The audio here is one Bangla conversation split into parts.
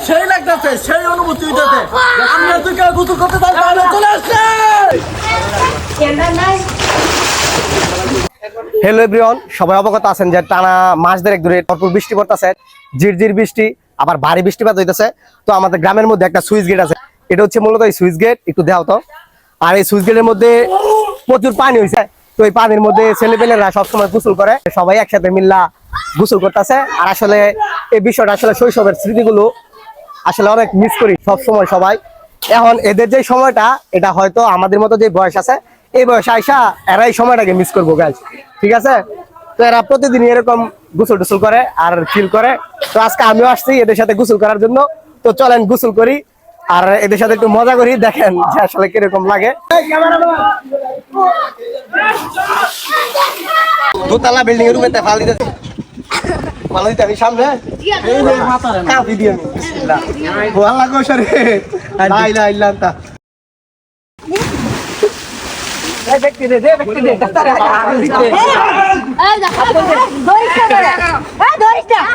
সেই লাগতেছে, সেই অনুভূতি হইতেছে। আমরা তুই কেউ গোসল করতে চাই তাহলে চলে আসছে। হ্যালো এভরিওয়ান, সবাই অবগত আছেন যে টানা মাস দেড়েক ধরে ভরপুর বৃষ্টি পড়তেছে, ঝিরঝির বৃষ্টি, আবার ভারী বৃষ্টিপাত হইতেছে। তো আমাদের গ্রামের মধ্যে একটা সুইচ গেট আছে, এটা হচ্ছে মূলত এই সুইচ গেট, একটু দেখাও তো। আর এই সুইচ গেটের মধ্যে প্রচুর পানি হয়েছে, তো এই পানির মধ্যে ছেলেপেলেরা সবসময় গোসল করে, সবাই একসাথে মিল্লা গোসল করতেছে। আর আসলে এই বিষয়টা আসলে শৈশবের স্মৃতিগুলো আসলে অনেক মিস করি সবসময় সবাই। এখন এদের যে সময়টা, এটা হয়তো আমাদের মতো যে বয়স আছে, এই বয়সে আইসা এরা এই সময়টাকে মিস করবো গাইজ, ঠিক আছে? তো এরা প্রতিদিন এরকম গোসল টোসল করে আর ফিল করে। তো আজকে আমিও আসছি এদের সাথে গোসল করার জন্য। তো চলেন গোসল করি আর এদের সাথে একটু মজা করি, দেখেন যে আসলে কিরকম লাগে। দোতলা বিল্ডিং এর রুমে ফাল দিতে ভালো দিতে আমি সামনে কাঁপি দিয়ে আমি বিসমিল্লাহ ভালো লাগো সরে লাইলা ইল্লান্তা ব্যক্তি দে তারে দিতে এই যা ধরিস না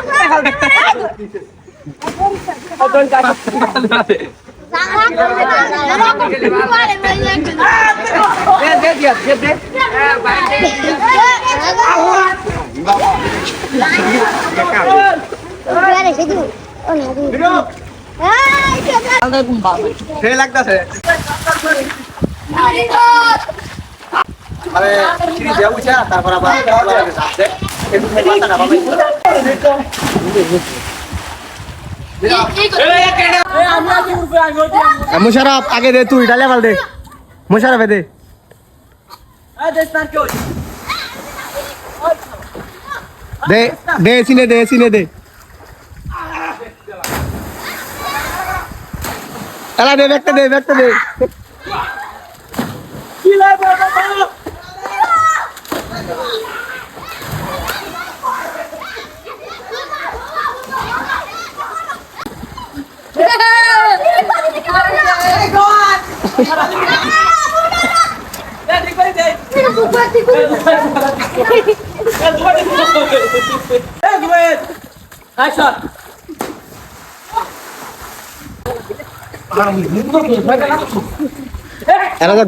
मुशरफ आगे दे, तू डाले वाल दे मुशरफ है दे दे दे सीने दे अला दे व्यक्त दे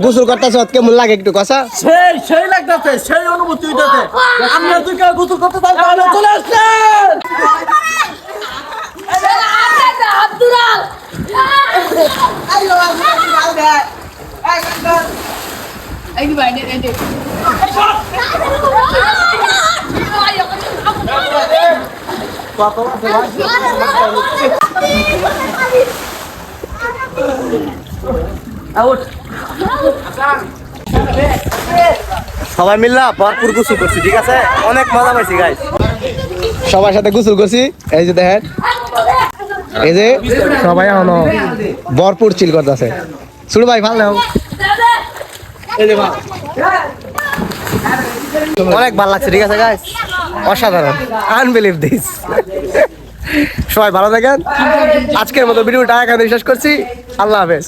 গোসল করতেছে কেমন লাগে একটু কথা? সেই লাগতেছে, সেই অনুভূতি হইতেছে। আমরা তুই কেউ গোসল করতে চাই তাহলে চলে আসছে। সবাই মিল্লা ভরপুর গোসল করছি, ঠিক আছে? অনেক মজা পাইছি গাইস, সবার সাথে গোসল করছি। এই যে দেখেন, এই যে সবাই এখন ভরপুর চিল করতেছে। শুরু ভাই ভালো অনেক ভালো লাগছে, ঠিক আছে গাইস? অসাধারণ, আনবিলিভ দিস। সবাই ভালো থাকেন, আজকের মতো ভিডিওটা এখানে শেষ করছি। আল্লাহ হাফেজ।